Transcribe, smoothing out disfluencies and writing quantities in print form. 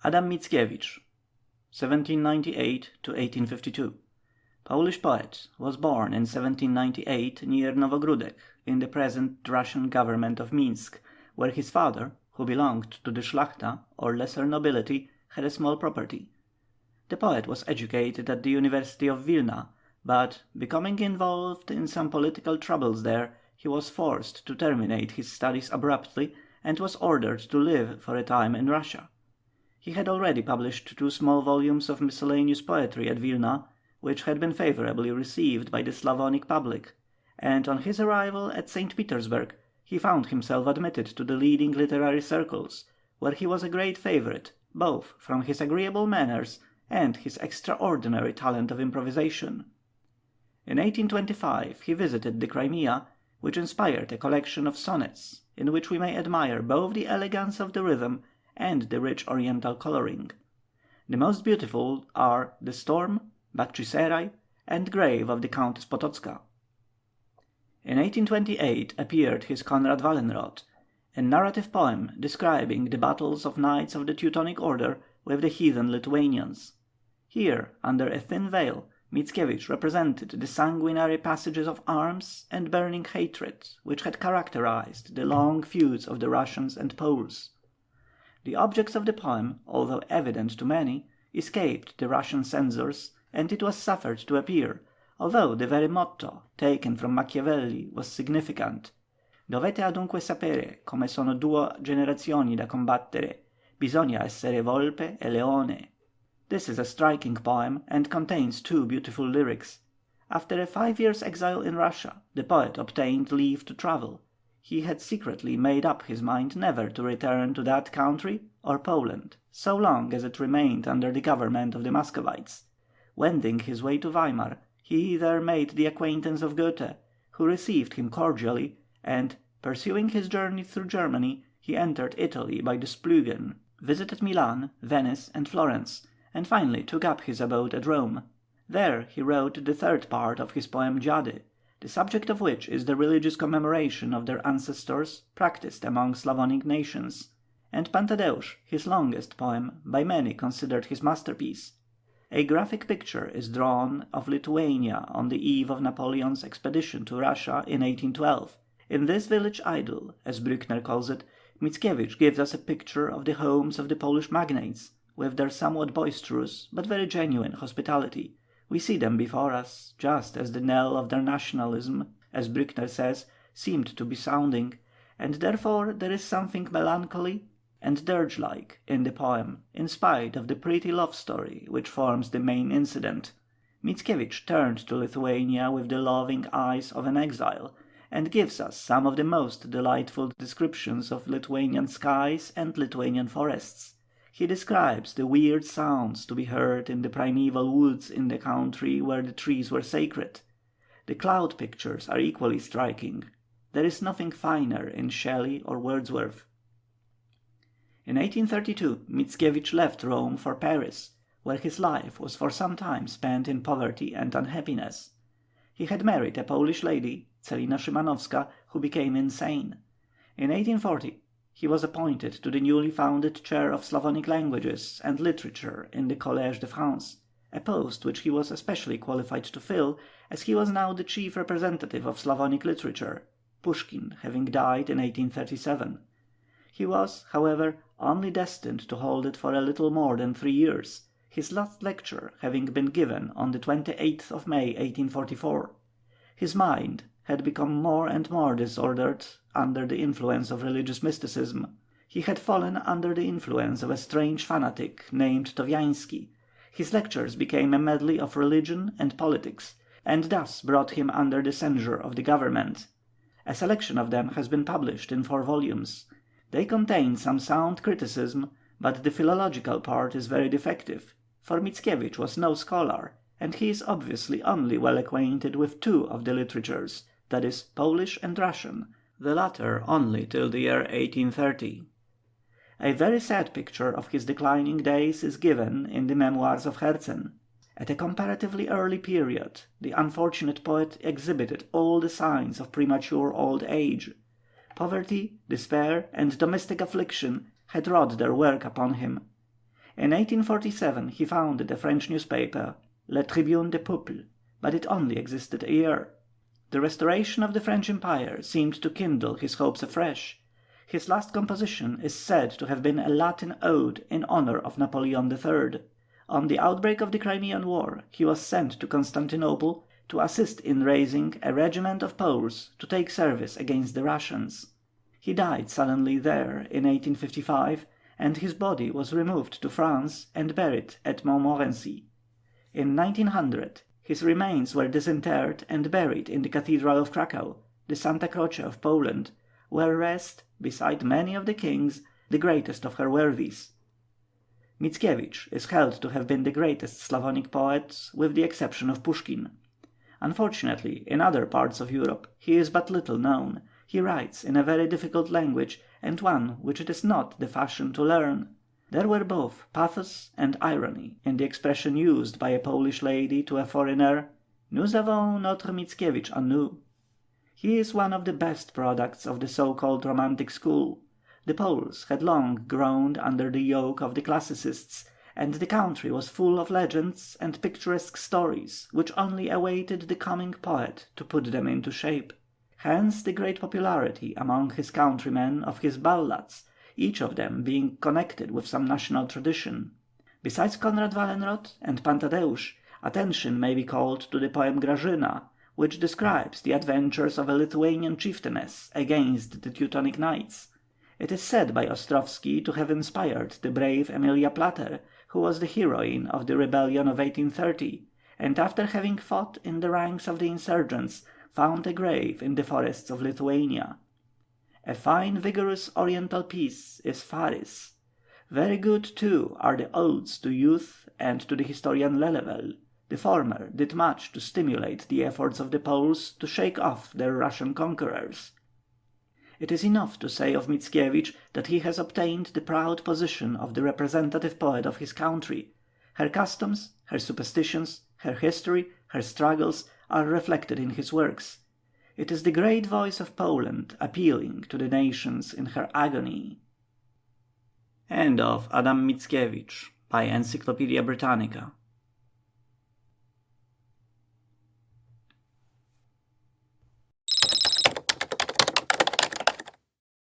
Adam Mickiewicz, 1798 to 1852. Polish poet, was born in 1798 near Novogródek, in the present Russian government of Minsk, where his father, who belonged to the Szlachta, or lesser nobility, had a small property. The poet was educated at the University of Vilna, but, becoming involved in some political troubles there, he was forced to terminate his studies abruptly, and was ordered to live for a time in Russia. He had already published 2 small volumes of miscellaneous poetry at Vilna, which had been favourably received by the Slavonic public, and on his arrival at St. Petersburg he found himself admitted to the leading literary circles, where he was a great favourite, both from his agreeable manners and his extraordinary talent of improvisation. In 1825 he visited the Crimea, which inspired a collection of sonnets, in which we may admire both the elegance of the rhythm and the rich oriental colouring. The most beautiful are The Storm, Bakhchiserai, and Grave of the Countess Potocka. In 1828 appeared his Konrad Wallenrod, a narrative poem describing the battles of knights of the Teutonic Order with the heathen Lithuanians. Here, under a thin veil, Mickiewicz represented the sanguinary passages of arms and burning hatred which had characterized the long feuds of the Russians and Poles. The objects of the poem, although evident to many, escaped the Russian censors, and it was suffered to appear, although the very motto, taken from Machiavelli, was significant: Dovete adunque sapere come sono 2 generazioni da combattere, bisogna essere volpe e leone. This is a striking poem, and contains 2 beautiful lyrics. After a 5 years' exile in Russia, the poet obtained leave to travel. He had secretly made up his mind never to return to that country or Poland, so long as it remained under the government of the Muscovites. Wending his way to Weimar, he there made the acquaintance of Goethe, who received him cordially, and, pursuing his journey through Germany, he entered Italy by the Splügen, visited Milan, Venice, and Florence, and finally took up his abode at Rome. There he wrote the 3rd part of his poem Dziady, the subject of which is the religious commemoration of their ancestors practised among Slavonic nations, and Pan Tadeusz, his longest poem, by many considered his masterpiece. A graphic picture is drawn of Lithuania on the eve of Napoleon's expedition to Russia in 1812. In this village idyll, as Brückner calls it, Mickiewicz gives us a picture of the homes of the Polish magnates, with their somewhat boisterous but very genuine hospitality. We see them before us, just as the knell of their nationalism, as Brückner says, seemed to be sounding, and therefore there is something melancholy and dirge-like in the poem, in spite of the pretty love story which forms the main incident. Mickiewicz turned to Lithuania with the loving eyes of an exile, and gives us some of the most delightful descriptions of Lithuanian skies and Lithuanian forests. He describes the weird sounds to be heard in the primeval woods in the country where the trees were sacred. The cloud pictures are equally striking. There is nothing finer in Shelley or Wordsworth. In 1832 Mickiewicz left Rome for Paris, where his life was for some time spent in poverty and unhappiness. He had married a Polish lady, Celina Szymanowska, who became insane. In 1840 he was appointed to the newly founded chair of Slavonic languages and literature in the Collège de France, a post which he was especially qualified to fill, as he was now the chief representative of Slavonic literature, Pushkin having died in 1837. He was, however, only destined to hold it for a little more than 3 years, his last lecture having been given on the 28th of May 1844. His mind had become more and more disordered under the influence of religious mysticism. He had fallen under the influence of a strange fanatic named Towiański. His lectures became a medley of religion and politics, and thus brought him under the censure of the government. A selection of them has been published in 4 volumes. They contain some sound criticism, but the philological part is very defective, for Mickiewicz was no scholar, and he is obviously only well acquainted with 2 of the literatures, that is, Polish and Russian, the latter only till the year 1830. A very sad picture of his declining days is given in the Memoirs of Herzen. At a comparatively early period, the unfortunate poet exhibited all the signs of premature old age. Poverty, despair, and domestic affliction had wrought their work upon him. In 1847 he founded a French newspaper, Le Tribune des Peuples, but it only existed a year. The restoration of the French Empire seemed to kindle his hopes afresh. His last composition is said to have been a Latin ode in honor of Napoleon III. On the outbreak of the Crimean War he was sent to Constantinople to assist in raising a regiment of Poles to take service against the Russians. He died suddenly there in 1855, and his body was removed to France and buried at Montmorency. In 1900 his remains were disinterred and buried in the Cathedral of Cracow, the Santa Croce of Poland, where rest, beside many of the kings, the greatest of her worthies. Mickiewicz is held to have been the greatest Slavonic poet, with the exception of Pushkin. Unfortunately, in other parts of Europe he is but little known. He writes in a very difficult language, and one which it is not the fashion to learn. There were both pathos and irony in the expression used by a Polish lady to a foreigner, "Nous avons notre Mickiewicz à nous." He is one of the best products of the so-called Romantic school. The Poles had long groaned under the yoke of the classicists, and the country was full of legends and picturesque stories which only awaited the coming poet to put them into shape. Hence the great popularity among his countrymen of his ballads, each of them being connected with some national tradition. Besides Konrad Wallenrod and Pan Tadeusz, attention may be called to the poem Grażyna, which describes the adventures of a Lithuanian chieftainess against the Teutonic Knights. It is said by Ostrowski to have inspired the brave Emilia Plater, who was the heroine of the rebellion of 1830, and after having fought in the ranks of the insurgents, found a grave in the forests of Lithuania. A fine vigorous oriental piece is Faris. Very good too are the odes to youth and to the historian Lelevel. The former did much to stimulate the efforts of the Poles to shake off their Russian conquerors. It is enough to say of Mickiewicz that he has obtained the proud position of the representative poet of his country. Her customs, her superstitions, her history, her struggles are reflected in his works. It is the great voice of Poland appealing to the nations in her agony. End of Adam Mickiewicz, by Encyclopaedia Britannica.